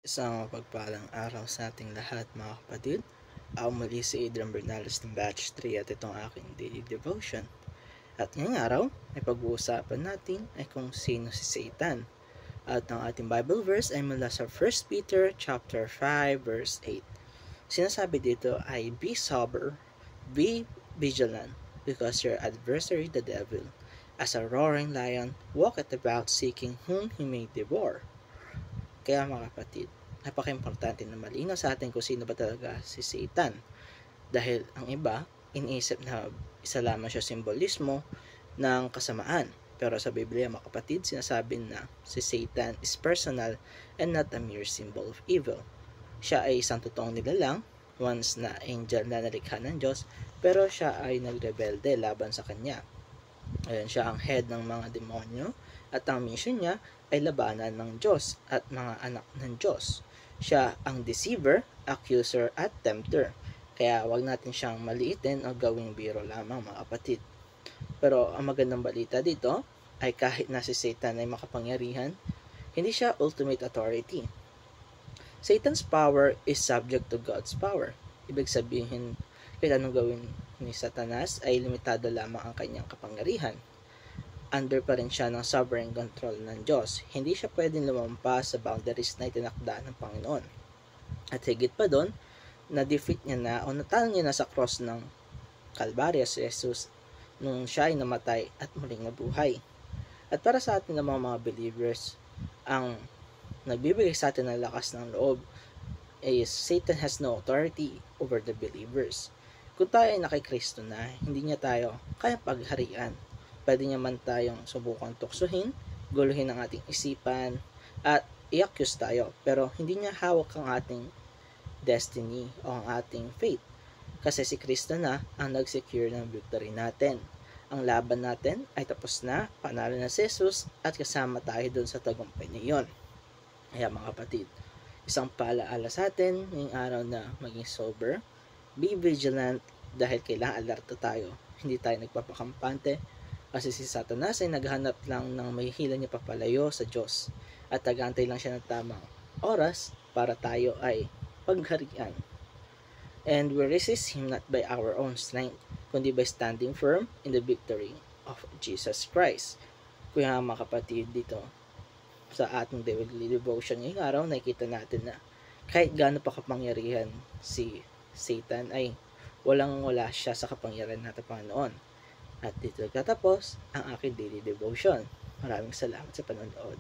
Isang pagpalang araw sa ating lahat mga kapatid. Ako muli si Adrian Bernales ng Batch 3 at itong aking daily devotion. At ngayong araw ay pag-uusapan natin ay kung sino si Satan. At ang ating Bible verse ay mula sa 1 Peter chapter 5 verse 8. Sinasabi dito ay be sober, be vigilant, because your adversary the devil, as a roaring lion, walketh about seeking whom he may devour. Kaya mga kapatid, napaka-importante na malinaw sa atin kung sino ba talaga si Satan. Dahil ang iba, iniisip na isa lamang siya simbolismo ng kasamaan. Pero sa Biblia mga kapatid, sinasabi na si Satan is personal and not a mere symbol of evil. Siya ay isang totoong nilalang, once na angel na nalikha ng Diyos, pero siya ay nagrebelde laban sa kanya. Ayan, siya ang head ng mga demonyo at ang mission niya ay labanan ng Diyos at mga anak ng Diyos. Siya ang deceiver, accuser at tempter. Kaya wag natin siyang maliitin o gawing biro lamang mga kapatid. Pero ang magandang balita dito ay kahit na si Satan ay makapangyarihan, hindi siya ultimate authority. Satan's power is subject to God's power. Ibig sabihin, kahit anong gawin ni Satanas ay limitado lamang ang kanyang kapangyarihan. Under pa rin siya ng sovereign control ng Diyos. Hindi siya pwedeng lumampas sa boundaries na itinakda ng Panginoon. At higit pa doon, na-defeat niya na o natalo niya na sa cross ng Calvario si Jesus nung siya ay namatay at muling nabuhay. At para sa atin ng mga believers, ang nagbibigay sa atin ng lakas ng loob is Satan has no authority over the believers. Kung tayo ay nakikristo na, hindi niya tayo kaya pagharian. Pwede niya man tayong subukan tuksuhin, guluhin ang ating isipan, at i-accuse tayo. Pero hindi niya hawak ang ating destiny o ang ating fate. Kasi si Kristo na ang nag-secure ng victory natin. Ang laban natin ay tapos na, panalo na si Jesus, at kasama tayo dun sa tagumpay na iyon. Kaya mga kapatid, isang paalaala sa atin ngayong araw na maging sober, be vigilant dahil kailangan alerto tayo. Hindi tayo nagpapakampante kasi si Satanas ay naghanap lang ng mahihila niya papalayo sa Diyos at tagantay lang siya ng tamang oras para tayo ay pagharian. And we resist him not by our own strength, kundi by standing firm in the victory of Jesus Christ. Kaya mga kapatid, dito sa ating daily devotion ngayong araw, nakikita natin na kahit gaano pa kapangyarihan si Satan ay walang-wala siya sa kapangyarihan natin Panginoon. At dito nagtatapos ang aking daily devotion. Maraming salamat sa panonood.